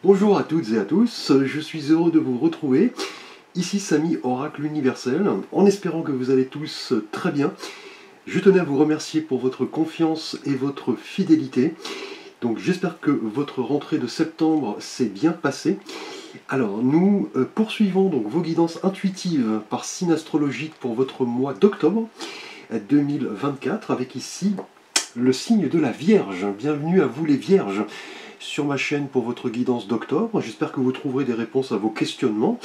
Bonjour à toutes et à tous, je suis heureux de vous retrouver. Ici Samy, Oracle Universel, en espérant que vous allez tous très bien. Je tenais à vous remercier pour votre confiance et votre fidélité. Donc j'espère que votre rentrée de septembre s'est bien passée. Alors nous poursuivons donc vos guidances intuitives par signe astrologique pour votre mois d'octobre 2024 avec ici le signe de la Vierge. Bienvenue à vous les Vierges sur ma chaîne pour votre guidance d'octobre. J'espère que vous trouverez des réponses à vos questionnements.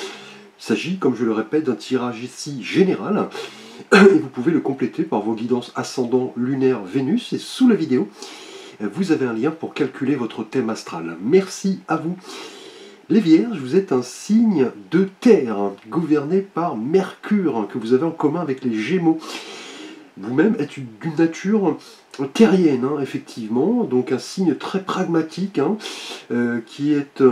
Il s'agit, comme je le répète, d'un tirage ici général et vous pouvez le compléter par vos guidances ascendant, lunaire, Vénus. Et sous la vidéo, vous avez un lien pour calculer votre thème astral. Merci à vous. Les Vierges, vous êtes un signe de terre, gouverné par Mercure, que vous avez en commun avec les Gémeaux. Vous-même êtes d'une nature terrienne, effectivement, donc un signe très pragmatique, qui est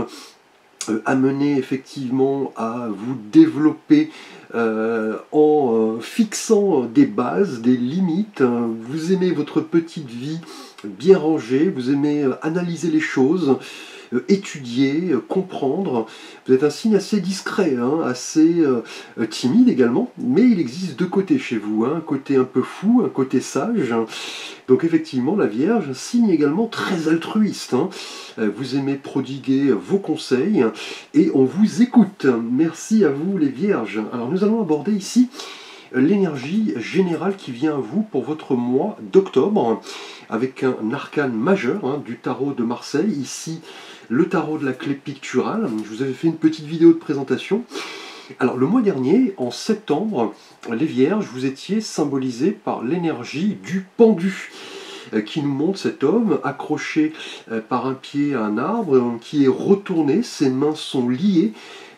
amené effectivement à vous développer en fixant des bases, des limites. Vous aimez votre petite vie bien rangée, vous aimez analyser les choses, étudier, comprendre. Vous êtes un signe assez discret, assez timide également, mais il existe deux côtés chez vous, un côté un peu fou, un côté sage. Donc effectivement, la Vierge, un signe également très altruiste. Vous aimez prodiguer vos conseils et on vous écoute. Merci à vous les Vierges. Alors nous allons aborder ici l'énergie générale qui vient à vous pour votre mois d'octobre, avec un arcane majeur du tarot de Marseille, ici le tarot de la clé picturale. Je vous avais fait une petite vidéo de présentation. Alors le mois dernier, en septembre, les Vierges, vous étiez symbolisés par l'énergie du pendu, qui nous montre cet homme accroché par un pied à un arbre, qui est retourné, ses mains sont liées,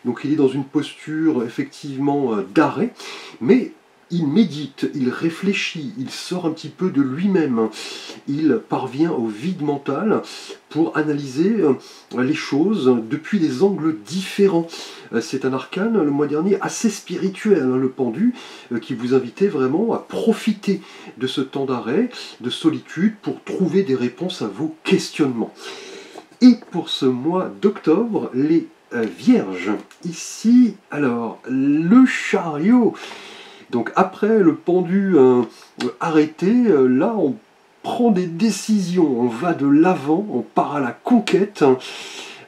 donc il est dans une posture effectivement d'arrêt, mais il médite, il réfléchit, il sort un petit peu de lui-même, il parvient au vide mental pour analyser les choses depuis des angles différents. C'est un arcane, le mois dernier, assez spirituel, le pendu, qui vous invitait vraiment à profiter de ce temps d'arrêt, de solitude, pour trouver des réponses à vos questionnements. Et pour ce mois d'octobre, les Vierges, ici, alors, le chariot. Donc après le pendu arrêté, là on prend des décisions, on va de l'avant, on part à la conquête.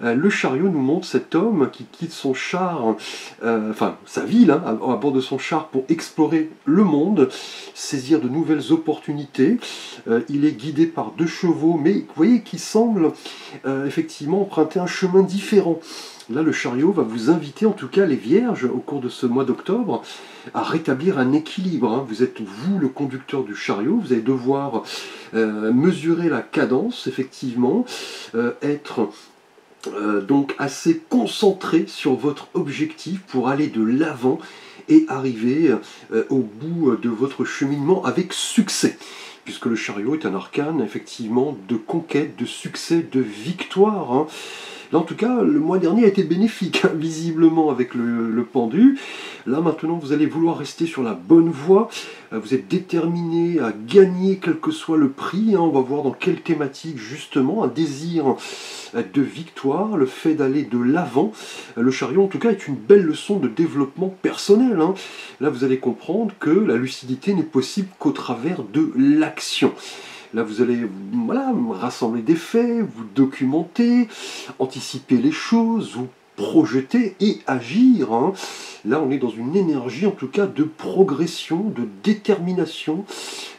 Le chariot nous montre cet homme qui quitte son char, enfin sa ville, à bord de son char pour explorer le monde, saisir de nouvelles opportunités. Il est guidé par deux chevaux, mais vous voyez qu'il semble effectivement emprunter un chemin différent. Là, le chariot va vous inviter, en tout cas les Vierges, au cours de ce mois d'octobre, à rétablir un équilibre. Vous êtes, vous, le conducteur du chariot, vous allez devoir mesurer la cadence, effectivement, être donc assez concentré sur votre objectif pour aller de l'avant et arriver au bout de votre cheminement avec succès. Puisque le chariot est un arcane, effectivement, de conquête, de succès, de victoire. Là, en tout cas, le mois dernier a été bénéfique, visiblement, avec le pendu. Là, maintenant, vous allez vouloir rester sur la bonne voie. Vous êtes déterminé à gagner quel que soit le prix. On va voir dans quelle thématique, justement, un désir de victoire, le fait d'aller de l'avant. Le chariot, en tout cas, est une belle leçon de développement personnel. Là, vous allez comprendre que la lucidité n'est possible qu'au travers de l'action. Là, vous allez rassembler des faits, vous documenter, anticiper les choses, vous projeter et agir. Là, on est dans une énergie, en tout cas, de progression, de détermination,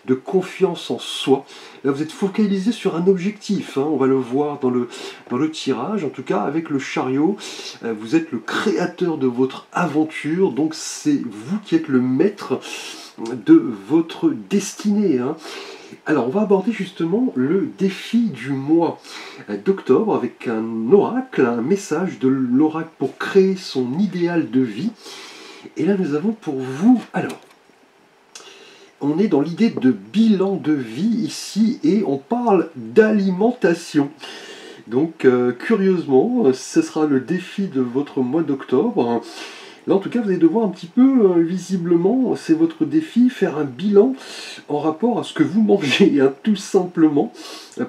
de confiance en soi. Là, vous êtes focalisé sur un objectif. On va le voir dans le tirage. En tout cas, avec le chariot, vous êtes le créateur de votre aventure. Donc, c'est vous qui êtes le maître de votre destinée. Alors, on va aborder justement le défi du mois d'octobre avec un oracle, un message de l'oracle pour créer son idéal de vie. Et là, nous avons pour vous, alors, on est dans l'idée de bilan de vie ici et on parle d'alimentation. Donc, curieusement, ce sera le défi de votre mois d'octobre. Là, en tout cas, vous allez devoir un petit peu, visiblement, c'est votre défi, faire un bilan en rapport à ce que vous mangez, tout simplement.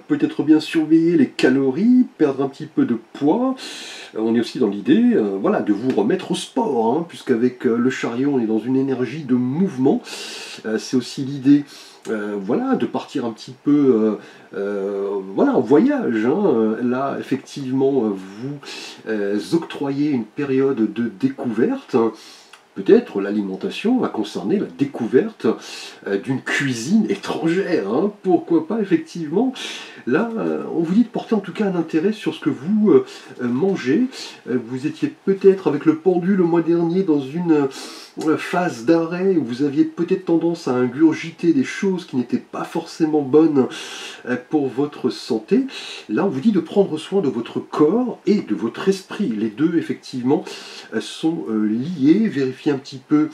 Peut-être bien surveiller les calories, perdre un petit peu de poids, on est aussi dans l'idée voilà, de vous remettre au sport, hein, puisqu'avec le chariot, on est dans une énergie de mouvement. C'est aussi l'idée voilà, de partir un petit peu voilà, en voyage. Hein. Là, effectivement, vous octroyez une période de découverte. Peut-être l'alimentation va concerner la découverte d'une cuisine étrangère. Hein. Pourquoi pas, effectivement. Là, on vous dit de porter en tout cas un intérêt sur ce que vous mangez. Vous étiez peut-être avec le pendu le mois dernier dans une phase d'arrêt où vous aviez peut-être tendance à ingurgiter des choses qui n'étaient pas forcément bonnes pour votre santé. Là, on vous dit de prendre soin de votre corps et de votre esprit. Les deux, effectivement, sont liés. Vérifiez un petit peu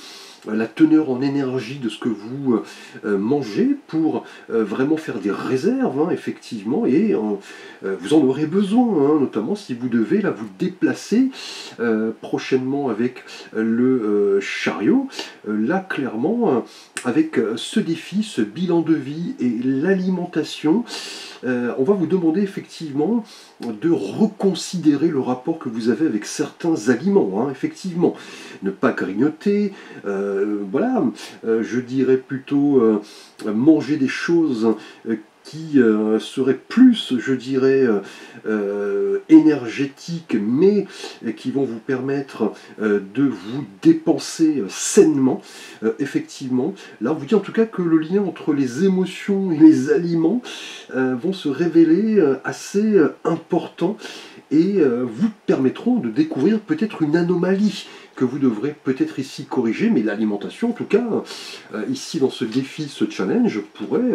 la teneur en énergie de ce que vous mangez pour vraiment faire des réserves, hein, effectivement, et vous en aurez besoin, hein, notamment si vous devez là, vous déplacer prochainement avec le chariot. Là, clairement, avec ce défi, ce bilan de vie et l'alimentation, on va vous demander effectivement de reconsidérer le rapport que vous avez avec certains aliments, hein, effectivement. Ne pas grignoter, voilà, je dirais plutôt manger des choses qui seraient plus, je dirais, énergétiques, mais qui vont vous permettre de vous dépenser sainement, effectivement. Là, on vous dit en tout cas que le lien entre les émotions et les aliments vont se révéler assez important et vous permettront de découvrir peut-être une anomalie que vous devrez peut-être ici corriger, mais l'alimentation, en tout cas, ici dans ce défi, ce challenge, pourrait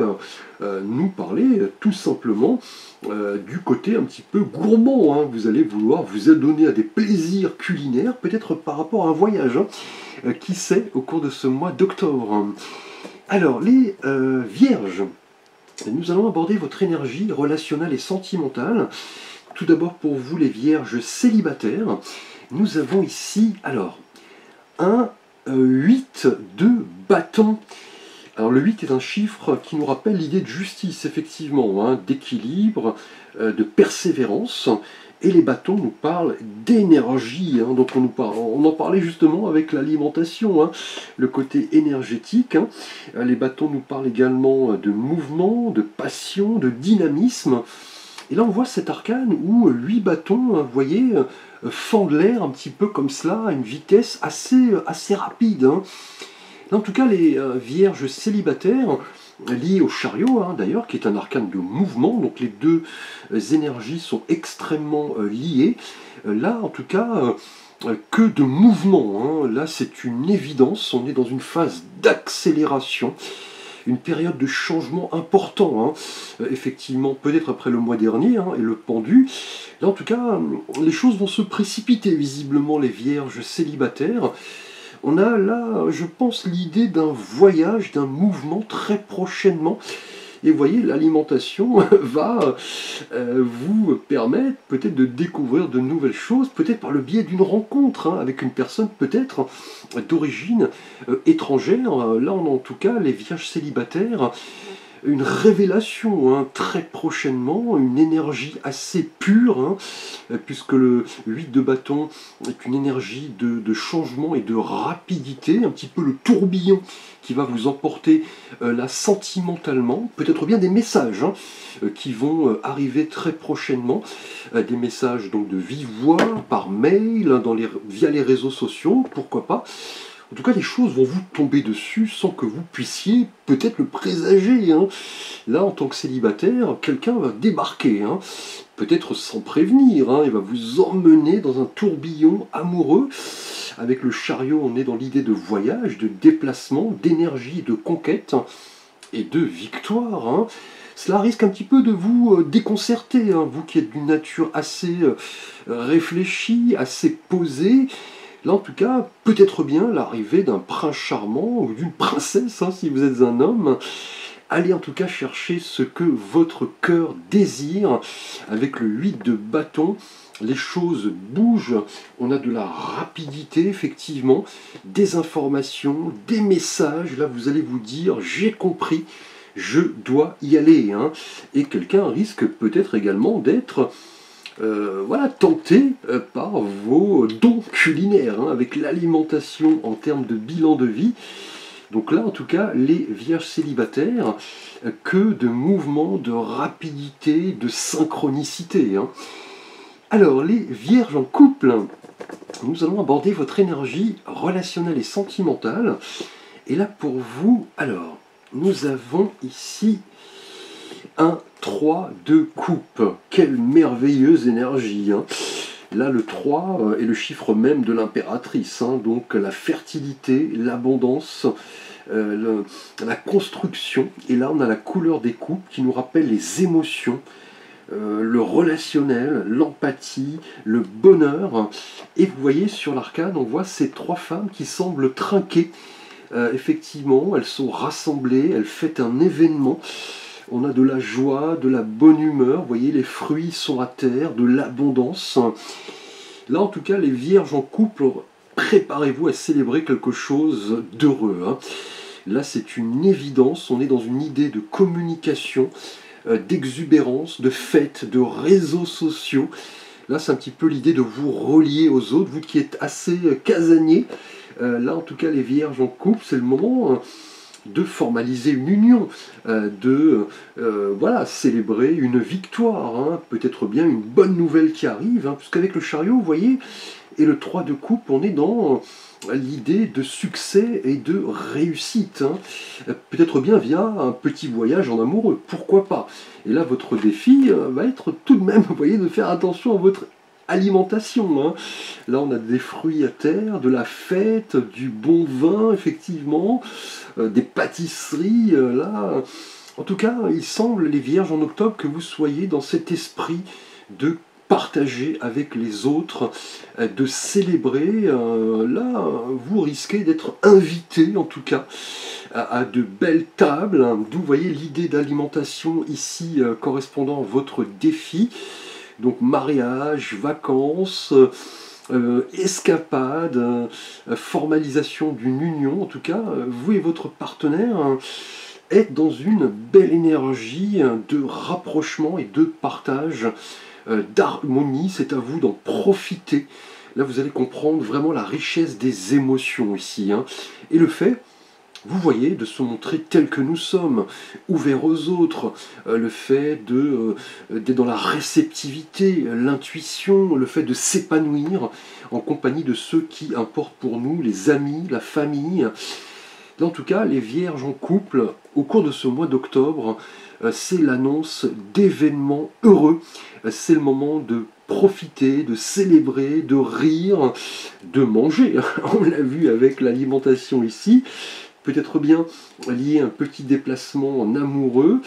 nous parler tout simplement du côté un petit peu gourmand. Hein. Vous allez vouloir vous adonner à des plaisirs culinaires, peut-être par rapport à un voyage, hein, qui sait, au cours de ce mois d'octobre. Alors, les vierges, nous allons aborder votre énergie relationnelle et sentimentale. Tout d'abord pour vous, les vierges célibataires, nous avons ici, alors, un 8 de bâton. Alors le 8 est un chiffre qui nous rappelle l'idée de justice, effectivement, hein, d'équilibre, de persévérance. Et les bâtons nous parlent d'énergie, hein, donc on en parlait justement avec l'alimentation, hein, le côté énergétique. Hein. Les bâtons nous parlent également de mouvement, de passion, de dynamisme. Et là on voit cet arcane où 8 bâtons, vous voyez, fendent l'air un petit peu comme cela, à une vitesse assez rapide. Hein. Là, en tout cas, les vierges célibataires, liées au chariot, hein, d'ailleurs, qui est un arcane de mouvement, donc les deux énergies sont extrêmement liées. Là, en tout cas, que de mouvement. Hein. Là, c'est une évidence, on est dans une phase d'accélération. Une période de changement important, hein. Effectivement, peut-être après le mois dernier, hein, et le pendu. Là, en tout cas, les choses vont se précipiter, visiblement, les vierges célibataires. On a là, je pense, l'idée d'un voyage, d'un mouvement très prochainement. Et vous voyez, l'alimentation va vous permettre peut-être de découvrir de nouvelles choses, peut-être par le biais d'une rencontre, hein, avec une personne peut-être d'origine étrangère. Là, on a en tout cas les vierges célibataires, une révélation, hein, très prochainement, une énergie assez pure, hein, puisque le 8 de bâton est une énergie de changement et de rapidité, un petit peu le tourbillon qui va vous emporter là sentimentalement, peut-être bien des messages, hein, qui vont arriver très prochainement, des messages donc de vive voix, par mail, hein, via les réseaux sociaux, pourquoi pas. En tout cas, les choses vont vous tomber dessus sans que vous puissiez peut-être le présager. Hein. Là, en tant que célibataire, quelqu'un va débarquer, hein, peut-être sans prévenir. Hein, il va vous emmener dans un tourbillon amoureux. Avec le chariot, on est dans l'idée de voyage, de déplacement, d'énergie, de conquête et de victoire. Hein. Cela risque un petit peu de vous déconcerter, hein, vous qui êtes d'une nature assez réfléchie, assez posée. Là, en tout cas, peut-être bien l'arrivée d'un prince charmant ou d'une princesse, hein, si vous êtes un homme. Allez en tout cas chercher ce que votre cœur désire. Avec le 8 de bâton, les choses bougent. On a de la rapidité, effectivement, des informations, des messages. Là, vous allez vous dire, j'ai compris, je dois y aller. Hein. Et quelqu'un risque peut-être également d'être voilà, tentés par vos dons culinaires, hein, avec l'alimentation en termes de bilan de vie. Donc là, en tout cas, les vierges célibataires, que de mouvements, de rapidité, de synchronicité, hein. Alors, les vierges en couple, nous allons aborder votre énergie relationnelle et sentimentale. Et là, pour vous, alors, nous avons ici un 3 de coupe. Quelle merveilleuse énergie, hein. Là, le 3 est le chiffre même de l'impératrice, hein, donc la fertilité, l'abondance, la construction. Et là, on a la couleur des coupes qui nous rappelle les émotions, le relationnel, l'empathie, le bonheur. Et vous voyez sur l'arcane, on voit ces 3 femmes qui semblent trinquer. Effectivement, elles sont rassemblées, elles fêtent un événement. On a de la joie, de la bonne humeur, vous voyez, les fruits sont à terre, de l'abondance. Là, en tout cas, les vierges en couple, préparez-vous à célébrer quelque chose d'heureux, hein. Là, c'est une évidence, on est dans une idée de communication, d'exubérance, de fête, de réseaux sociaux. Là, c'est un petit peu l'idée de vous relier aux autres, vous qui êtes assez casanier. Là, en tout cas, les vierges en couple, c'est le moment de formaliser une union, voilà, célébrer une victoire, hein, peut-être bien une bonne nouvelle qui arrive, hein, puisqu'avec le chariot, vous voyez, et le 3 de coupe, on est dans l'idée de succès et de réussite, hein. Peut-être bien via un petit voyage en amoureux, pourquoi pas. Et là, votre défi va être tout de même, vous voyez, de faire attention à votre alimentation, hein. Là, on a des fruits à terre, de la fête, du bon vin, effectivement, des pâtisseries, là. En tout cas, il semble, les vierges en octobre, que vous soyez dans cet esprit de partager avec les autres, de célébrer. Là, vous risquez d'être invité, en tout cas, à de belles tables, hein, d'où vous voyez l'idée d'alimentation ici correspondant à votre défi. Donc mariage, vacances, escapade, formalisation d'une union, en tout cas, vous et votre partenaire êtes dans une belle énergie de rapprochement et de partage, d'harmonie, c'est à vous d'en profiter. Là, vous allez comprendre vraiment la richesse des émotions ici, hein. Et le fait, vous voyez, de se montrer tel que nous sommes, ouverts aux autres, le fait d'être dans la réceptivité, l'intuition, le fait de s'épanouir en compagnie de ceux qui importent pour nous, les amis, la famille. En tout cas, les vierges en couple, au cours de ce mois d'octobre, c'est l'annonce d'événements heureux. C'est le moment de profiter, de célébrer, de rire, de manger. On l'a vu avec l'alimentation ici. Peut-être bien lié à un petit déplacement en amoureux.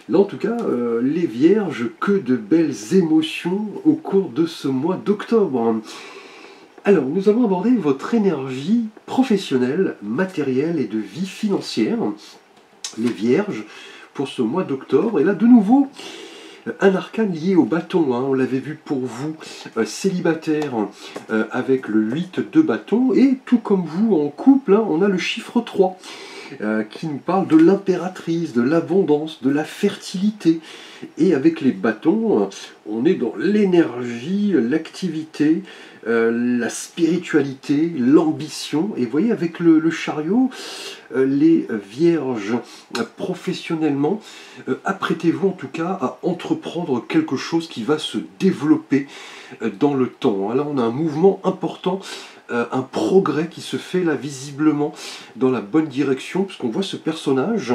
Là, en tout cas, les vierges, que de belles émotions au cours de ce mois d'octobre. Alors, nous allons aborder votre énergie professionnelle, matérielle et de vie financière, les vierges, pour ce mois d'octobre. Et là, de nouveau, un arcane lié au bâton, hein, on l'avait vu pour vous, célibataire, avec le 8 de bâton, et tout comme vous, en couple, hein, on a le chiffre 3, qui nous parle de l'impératrice, de l'abondance, de la fertilité. Et avec les bâtons, on est dans l'énergie, l'activité, la spiritualité, l'ambition. Et vous voyez, avec le chariot, les vierges, professionnellement, apprêtez-vous en tout cas à entreprendre quelque chose qui va se développer dans le temps. Là, on a un mouvement important, un progrès qui se fait là visiblement dans la bonne direction, puisqu'on voit ce personnage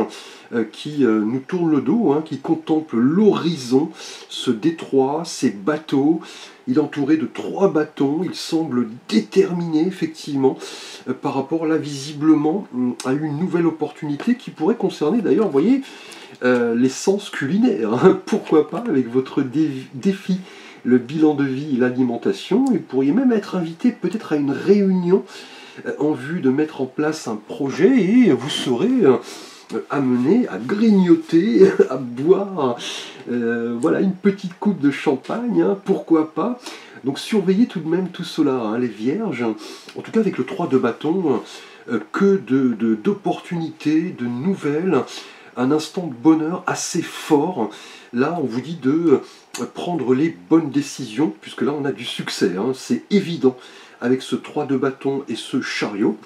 qui nous tourne le dos, hein, qui contemple l'horizon, ce détroit, ces bateaux. Il est entouré de 3 bâtons, il semble déterminé effectivement par rapport là visiblement à une nouvelle opportunité qui pourrait concerner d'ailleurs, vous voyez, les sens culinaires, hein. Pourquoi pas avec votre défi, le bilan de vie et l'alimentation. Vous pourriez même être invité peut-être à une réunion en vue de mettre en place un projet, et vous serez amené à grignoter, à boire, voilà, une petite coupe de champagne, hein, pourquoi pas. Donc surveillez tout de même tout cela, hein, les vierges, en tout cas avec le 3 de bâton, que d'opportunités, de nouvelles, un instant de bonheur assez fort. Là, on vous dit de prendre les bonnes décisions, puisque là on a du succès, hein, c'est évident avec ce 3 de bâton et ce chariot.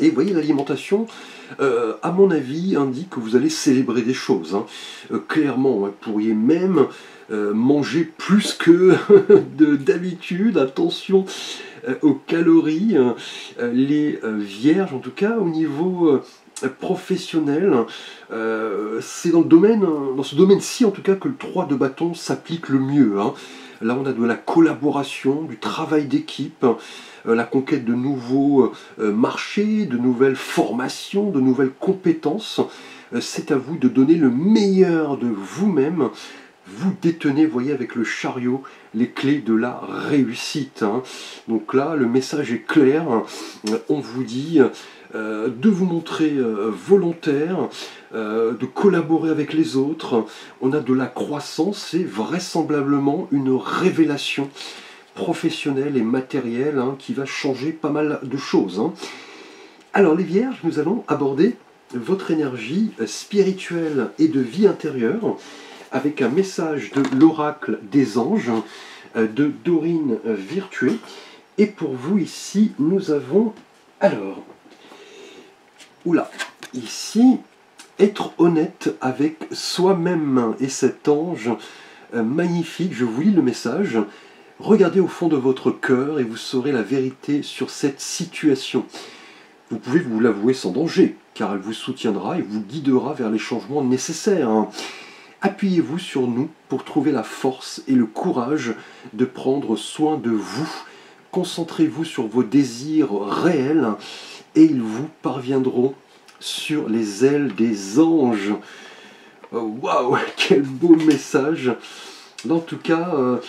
Et vous voyez, l'alimentation, à mon avis, indique que vous allez célébrer des choses. Hein. Clairement, vous pourriez même manger plus que d'habitude. Attention aux calories. Les vierges, en tout cas, au niveau professionnel, c'est dans ce domaine-ci, en tout cas, que le 3 de bâton s'applique le mieux. Hein. Là, on a de la collaboration, du travail d'équipe, la conquête de nouveaux marchés, de nouvelles formations, de nouvelles compétences. C'est à vous de donner le meilleur de vous-même. Vous détenez, voyez, avec le chariot, les clés de la réussite. Hein. Donc là, le message est clair. On vous dit de vous montrer volontaire, de collaborer avec les autres. On a de la croissance et vraisemblablement une révélation professionnelle et matérielle, hein, qui va changer pas mal de choses. Hein. Alors les vierges, nous allons aborder votre énergie spirituelle et de vie intérieure avec un message de l'oracle des anges de Dorine Virtué. Et pour vous ici, nous avons alors, ici, être honnête avec soi-même. Et cet ange magnifique, je vous lis le message. Regardez au fond de votre cœur et vous saurez la vérité sur cette situation. Vous pouvez vous l'avouer sans danger, car elle vous soutiendra et vous guidera vers les changements nécessaires. Appuyez-vous sur nous pour trouver la force et le courage de prendre soin de vous. Concentrez-vous sur vos désirs réels et ils vous parviendront sur les ailes des anges. Waouh, quel beau message! En tout cas,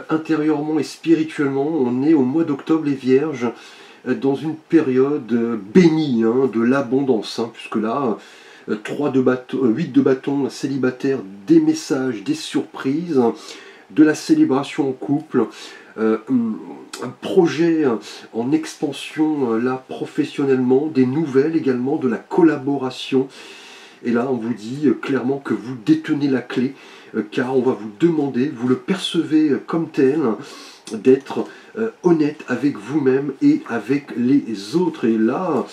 intérieurement et spirituellement, on est au mois d'octobre, les vierges, dans une période bénie, hein, de l'abondance, hein, puisque là, 8 de bâton, célibataire, des messages, des surprises, de la célébration en couple, un projet en expansion là professionnellement, des nouvelles également, de la collaboration. Et là, on vous dit clairement que vous détenez la clé, car on va vous demander, vous le percevez comme tel, d'être honnête avec vous-même et avec les autres. Et là,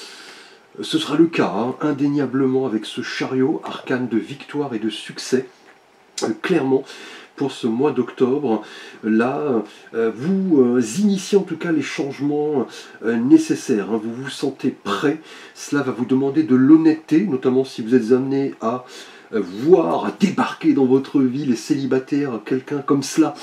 ce sera le cas, hein, indéniablement, avec ce chariot, arcane de victoire et de succès. Clairement, pour ce mois d'octobre, là, vous initiez en tout cas les changements nécessaires. Hein. Vous vous sentez prêt. Cela va vous demander de l'honnêteté, notamment si vous êtes amené à voir débarquer dans votre vie les célibataires, quelqu'un comme cela,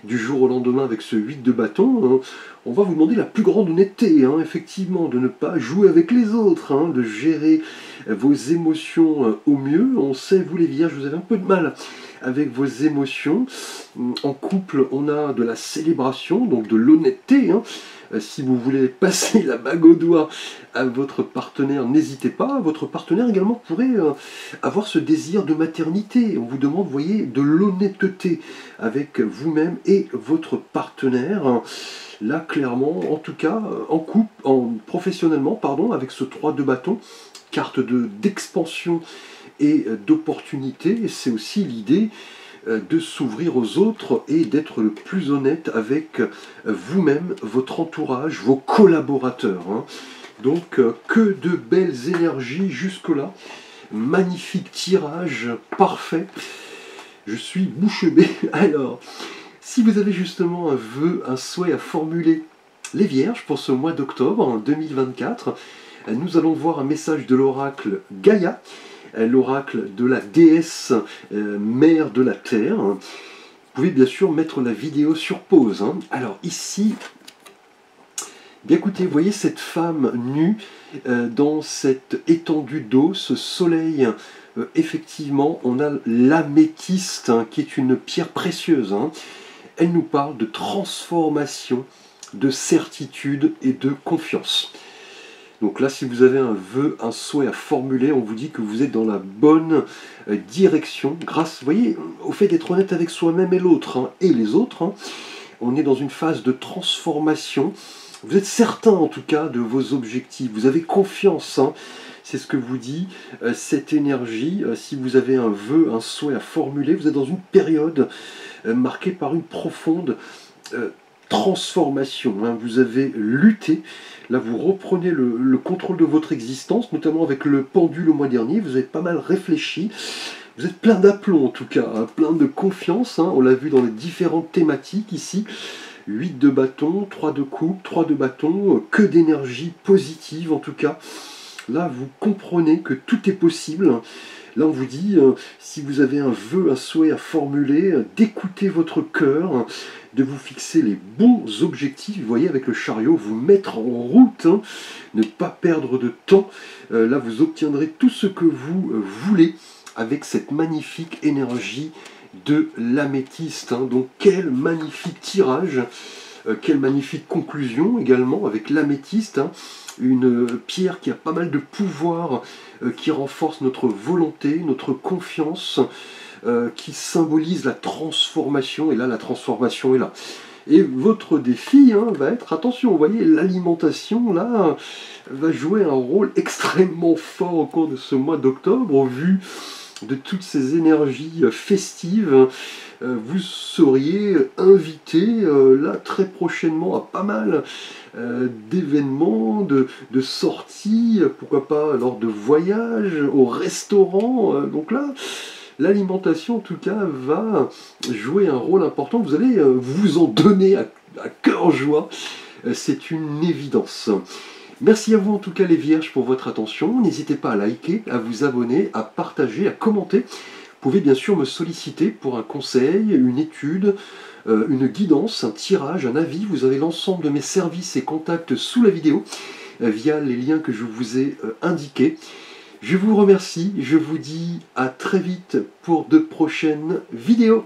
du jour au lendemain avec ce 8 de bâton. Hein. On va vous demander la plus grande honnêteté, hein, effectivement, de ne pas jouer avec les autres, hein, de gérer vos émotions au mieux. On sait, vous les vierges, vous avez un peu de mal avec vos émotions. En couple, on a de la célébration, donc de l'honnêteté. Hein. Si vous voulez passer la bague au doigt à votre partenaire, n'hésitez pas. Votre partenaire également pourrait avoir ce désir de maternité. On vous demande, vous voyez, de l'honnêteté avec vous-même et votre partenaire. Là, clairement, en tout cas, en couple, professionnellement, pardon, avec ce 3 de bâton, carte d'expansion et d'opportunité. Et c'est aussi l'idée de s'ouvrir aux autres et d'être le plus honnête avec vous-même, votre entourage, vos collaborateurs. Hein. Donc, que de belles énergies jusque-là. Magnifique tirage, parfait. Je suis bouche bée. Alors, si vous avez justement un vœu, un souhait à formuler, les vierges, pour ce mois d'octobre en 2024, nous allons voir un message de l'oracle Gaïa, l'oracle de la déesse mère de la terre. Vous pouvez bien sûr mettre la vidéo sur pause. Hein. Alors ici, bien écoutez, vous voyez cette femme nue dans cette étendue d'eau, ce soleil. Effectivement, on a l'améthyste, hein, qui est une pierre précieuse. Hein. Elle nous parle de transformation, de certitude et de confiance. Donc là, si vous avez un vœu, un souhait à formuler, on vous dit que vous êtes dans la bonne direction, grâce, vous voyez, au fait d'être honnête avec soi-même et l'autre, hein, et les autres. Hein. On est dans une phase de transformation. Vous êtes certain, en tout cas, de vos objectifs. Vous avez confiance, hein. C'est ce que vous dit cette énergie. Si vous avez un vœu, un souhait à formuler, vous êtes dans une période marquée par une profonde transformation. Hein. Vous avez lutté, là vous reprenez le contrôle de votre existence, notamment avec le pendule au mois dernier, vous avez pas mal réfléchi, vous êtes plein d'aplomb en tout cas, hein, plein de confiance, hein. On l'a vu dans les différentes thématiques ici, 8 de bâton, 3 de coupe, 3 de bâton, que d'énergie positive en tout cas. Là vous comprenez que tout est possible. Là, on vous dit, si vous avez un vœu, un souhait à formuler, d'écouter votre cœur, de vous fixer les bons objectifs, vous voyez, avec le chariot, vous mettre en route, hein, ne pas perdre de temps. Là, vous obtiendrez tout ce que vous voulez avec cette magnifique énergie de l'améthyste. Hein. Donc, quel magnifique tirage, quelle magnifique conclusion également avec l'améthyste. Hein. Une pierre qui a pas mal de pouvoir, qui renforce notre volonté, notre confiance, qui symbolise la transformation, et là la transformation est là. Et votre défi va être, attention, vous voyez, l'alimentation là va jouer un rôle extrêmement fort au cours de ce mois d'octobre, au vu de toutes ces énergies festives. Vous seriez invité là très prochainement à pas mal d'événements, de sorties, pourquoi pas lors de voyages, au restaurant. Donc là, l'alimentation en tout cas va jouer un rôle important. Vous allez vous en donner à cœur joie. C'est une évidence. Merci à vous en tout cas les Vierges pour votre attention. N'hésitez pas à liker, à vous abonner, à partager, à commenter. Vous pouvez bien sûr me solliciter pour un conseil, une étude, une guidance, un tirage, un avis. Vous avez l'ensemble de mes services et contacts sous la vidéo via les liens que je vous ai indiqués. Je vous remercie, je vous dis à très vite pour de prochaines vidéos.